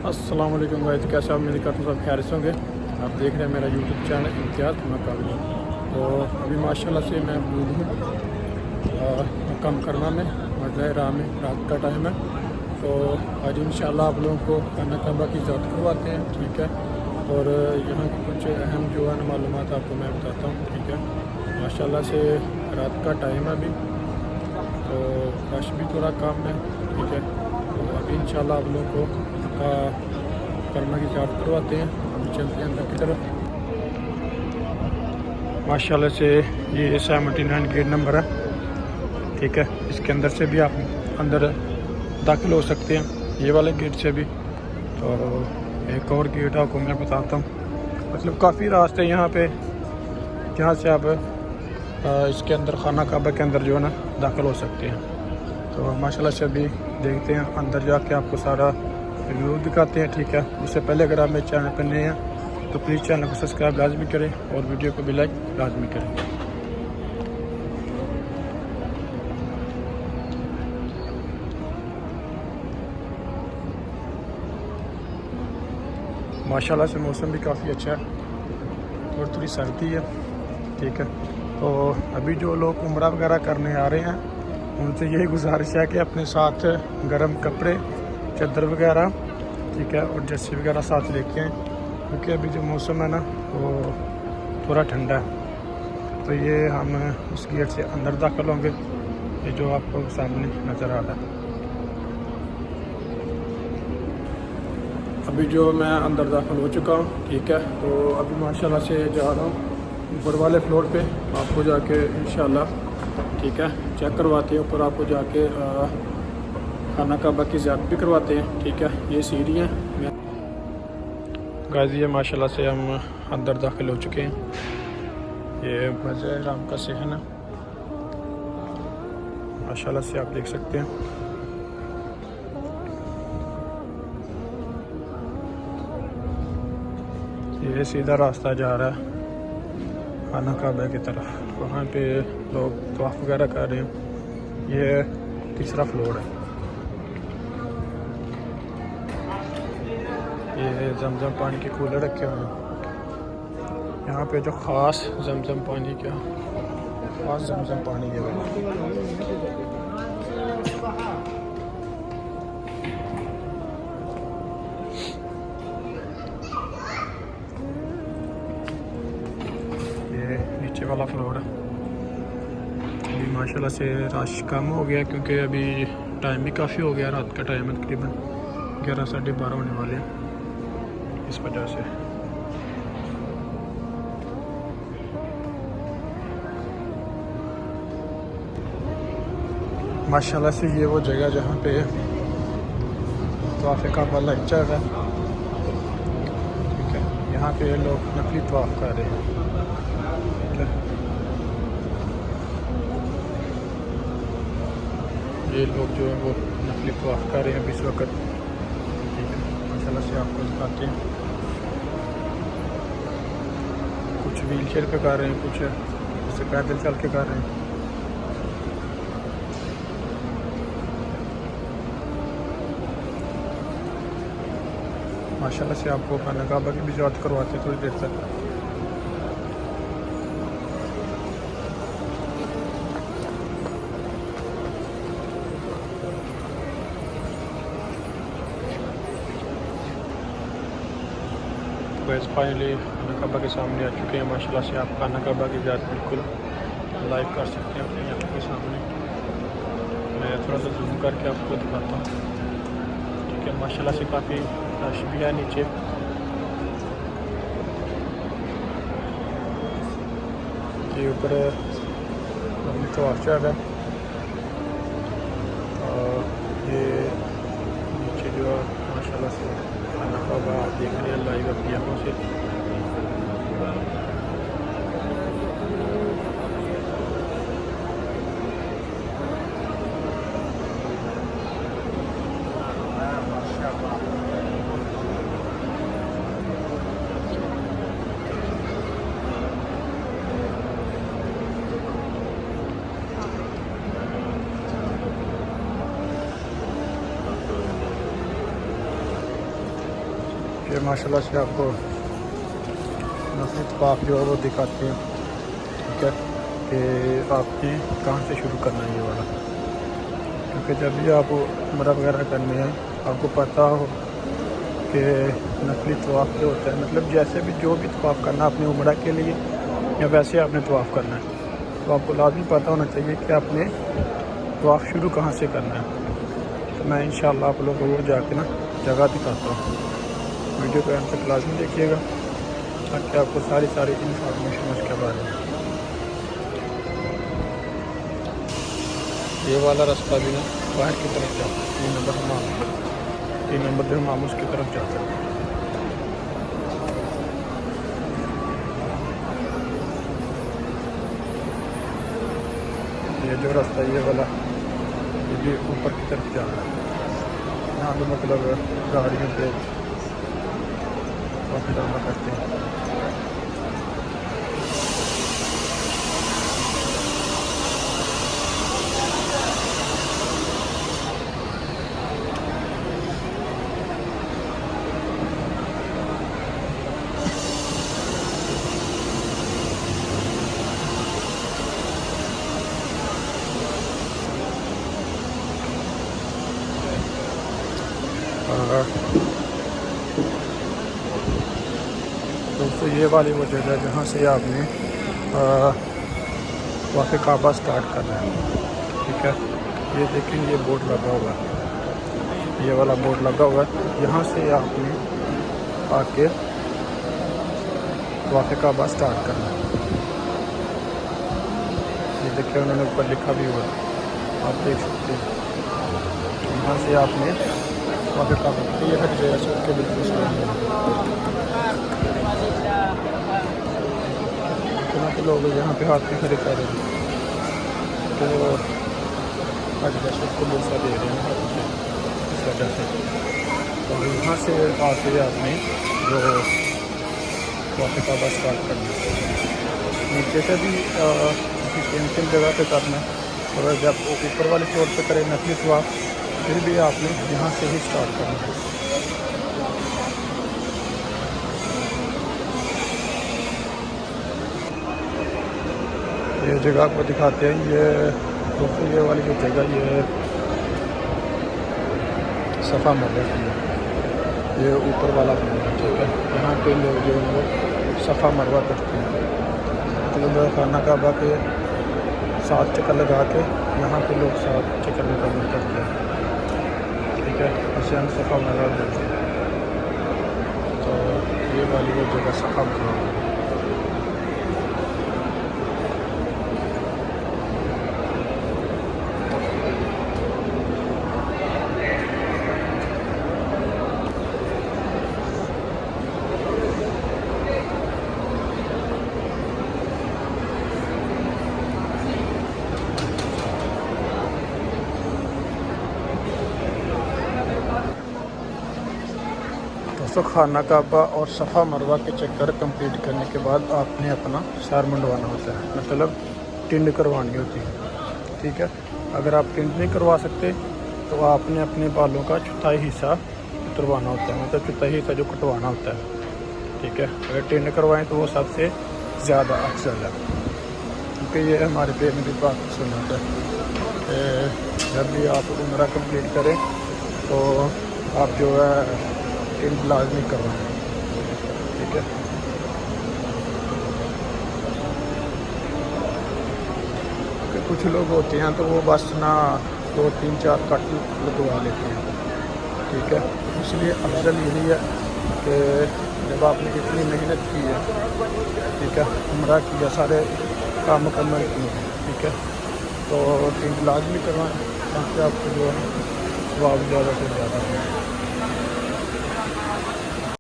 अस्सलाम वालेकुम गाइस, कैसे आप मेरी करते सब खैर से होंगे। आप देख रहे हैं मेरा यूट्यूब चैनल इम्तियाज़ मकाबली। तो अभी माशाल्लाह से मैं मौजूद हूँ मक्का मुकर्रमा में, मज़ा राह में, रात का टाइम है। तो आज इंशाल्लाह आप लोगों को खाना काबा की ज़ियारत करवाते हैं, ठीक है। और यहाँ की कुछ अहम जो है ना मालूमात आपको मैं बताता हूँ, ठीक है। माशाल्लाह से रात का टाइम है अभी, तो रश भी थोड़ा कम है, ठीक है। तो अभी इंशाल्लाह आप लोगों को कर्मा की ज़ियारत करवाते हैं। अभी चलते हैं अंदर की तरफ। माशाल्लाह से ये 79 गेट नंबर है, ठीक है। इसके अंदर से भी आप अंदर दाखिल हो सकते हैं, ये वाले गेट से भी। तो एक और गेट आपको मैं बताता हूँ, मतलब काफ़ी रास्ते यहाँ पे जहाँ से आप इसके अंदर खाना काबा के अंदर जो है ना दाखिल हो सकते हैं। तो माशाल्लाह से अभी देखते हैं अंदर जाके आपको सारा रिव्यू दिखाते हैं, ठीक है। उससे पहले अगर आप मेरे चैनल पर नए हैं तो प्लीज़ चैनल को सब्सक्राइब लाजमी करें और वीडियो को भी लाइक लाजमी करें। माशाल्लाह से मौसम भी काफ़ी अच्छा है और थोड़ी सर्दी है, ठीक है। तो अभी जो लोग उम्रा वगैरह करने आ रहे हैं उनसे यही गुजारिश है कि अपने साथ गर्म कपड़े, चादर वगैरह, ठीक है, और जर्सी वगैरह साथ लेके आएँ, क्योंकि अभी जो मौसम है ना वो थोड़ा ठंडा है। तो ये हम उस गेट से अंदर दाखिल होंगे, ये जो आपको सामने नज़र आ रहा है। अभी जो मैं अंदर दाखिल हो चुका हूँ, ठीक है। तो अभी माशाल्लाह से जा रहा हूँ ऊपर वाले फ्लोर पे, आपको जाके इंशाल्लाह, ठीक है, चेक करवाते हैं। ऊपर आपको जाके खाना काबा की ज़ियारत भी करवाते हैं, ठीक है। ये सीढ़ी है गाजी है। माशाल्लाह से हम अंदर दाखिल हो चुके हैं। ये मज़े राम का सहन है, माशाल्लाह से आप देख सकते हैं। ये सीधा रास्ता जा रहा है खाना काबा की तरफ, वहाँ पे लोग तवाफ़ वगैरह कर रहे हैं। ये तीसरा फ्लोर है। ये जमजम पानी के कूलर रखे हुए हैं यहाँ पे, जो ख़ास जमजम पानी का ख़ास जमजम पानी है। ये नीचे वाला फ्लोर है। अभी माशाल्लाह से रश कम हो गया क्योंकि अभी टाइम भी काफ़ी हो गया, रात का टाइम है, तकरीबन 11 साढ़े 12 होने वाले हैं, इस वजह से। माशाल्लाह से ये वो जगह जहाँ पे तवाफ़ काबा लाइव चल रहा है, ठीक है। यहाँ पे लोग नफली तवाफ़ कर रहे हैं, ठीक है। ये लोग जो है वो नफली तवाफ़ कर रहे हैं इस वक्त, ठीक है। माशाल्लाह से आपको दिखाते हैं, कुछ व्हील चेयर पे कर रहे हैं, कुछ जैसे पैदल चल के कर रहे हैं। माशाल्लाह से आपको खाना काबा की भी ज़ियारत करवाते हैं थोड़ी देर तक। बस फाइनली खाना काबा के सामने आ चुके हैं। माशाल्लाह से आप खाना काबा की ज़ियारत बिल्कुल लाइव कर सकते हैं अपनी आँखों के सामने। मैं थोड़ा सा जूम करके आपको दिखाता हूँ, ठीक है। माशाल्लाह से काफ़ी रश भी है नीचे। ये ऊपर तो चल रहा है और ये नीचे जो है माशाल्लाह से खाना काबा आप देख रहे हैं लाइव अपनी आँखों से। ये माशाल्लाह से आपको नफली तवाफ़ जो है वो दिखाते हैं, ठीक है, कि आपने कहाँ से शुरू करना है ये वाला। क्योंकि जब भी आप उम्रा वगैरह करने हैं आपको पता हो कि नफली तवाफ़ जो होता है, मतलब जैसे भी जो भी तवाफ़ करना है अपने उम्रा के लिए या वैसे आपने तवाफ़ करना है, तो आपको लाज़मी पता होना चाहिए कि आपने तवाफ़ शुरू कहाँ से करना है। तो मैं इंशाअल्लाह आप लोगों को जाके ना जगह दिखाता हूँ। वीडियो को अंत तक लाज़मी देखिएगा ताकि आपको सारी इंफॉर्मेशन उसके बारे में। ये वाला रास्ता भी ना बाहर की तरफ जाता है, 3 नंबर पे हम उसकी तरफ जाते हैं। ये जो रास्ता ये वाला ये भी ऊपर की तरफ जा रहा है। यहाँ पे मतलब गाड़ियों पे काफ़ी ज़्यादा करते हैं। दोस्तों ये वाली वो जगह है जहाँ से आपने वाक़ई काबा स्टार्ट करना है, ठीक है। ये देखें ये बोर्ड लगा हुआ है, ये वाला बोर्ड लगा हुआ है। यहाँ से आपने आके वाक़ई काबा स्टार्ट करना है। ये देखिए उन्होंने ऊपर लिखा भी हुआ है, आप देख सकते हैं। यहाँ से आपने वाक़ई काबा ये हट गया सबके बिल्कुल सामने। तो लोग यहाँ पे हाथ में खड़े कर रहे हैं, तो हट गया सबको भूसा दे रहे हैं हाथ से इस वजह से। और यहाँ से आके आपने जो वाक़ई काबा स्टार्ट करना है, नीचे से भी किसी सेम जगह पे करना है। और जब ऊपर वाले फ्लोर पे करें नफली तवाफ़, फिर भी आपने यहाँ से ही स्टार्ट करना है। ये जगह आपको दिखाते हैं। ये दोस्तों ये वाली जो जगह ये सफ़ा मरवा की है, ये ऊपर वाला फ्लोर है, ठीक है। यहाँ पे लोग जो है वो सफ़ा मरवा करते हैं, मतलब खाना काबा के 7 चक्कर लगा के यहाँ पे लोग 7 चक्कर मुकम्मल करते हैं, ठीक है। इसे हम सफ़ा मरवा बोलते हैं। तो ये वाली वो जगह सफ़ा मरवा है। दोस्तों खाना काबा और सफ़ा मरवा के चक्कर कंप्लीट करने के बाद आपने अपना सर मुंडवाना होता है, मतलब टिंड करवानी होती है, ठीक है। अगर आप टिंड नहीं करवा सकते तो आपने अपने बालों का चौथाई हिस्सा उतरवाना होता है, मतलब चौथाई हिस्सा जो कटवाना होता है, ठीक है। अगर टिंड करवाएं तो वो सबसे ज़्यादा अफजल है, क्योंकि ये हमारे पेट में भी बात सुनता है। जब भी आप उम्रा कंप्लीट करें तो आप जो है टिंड लाजमी करवाएं, ठीक है। कि कुछ लोग होते हैं तो वो बस ना 2, 3, 4 कट लगवा लेते हैं, ठीक है। इसलिए अफजल यही है कि जब आपने इतनी मेहनत की है, ठीक है, उम्रा किया, सारे काम मुकम्मल किए हैं, ठीक है, तो टिंड लाजमी करवाएं ताकि आपको जो है स्वाब ज़्यादा से ज़्यादा है।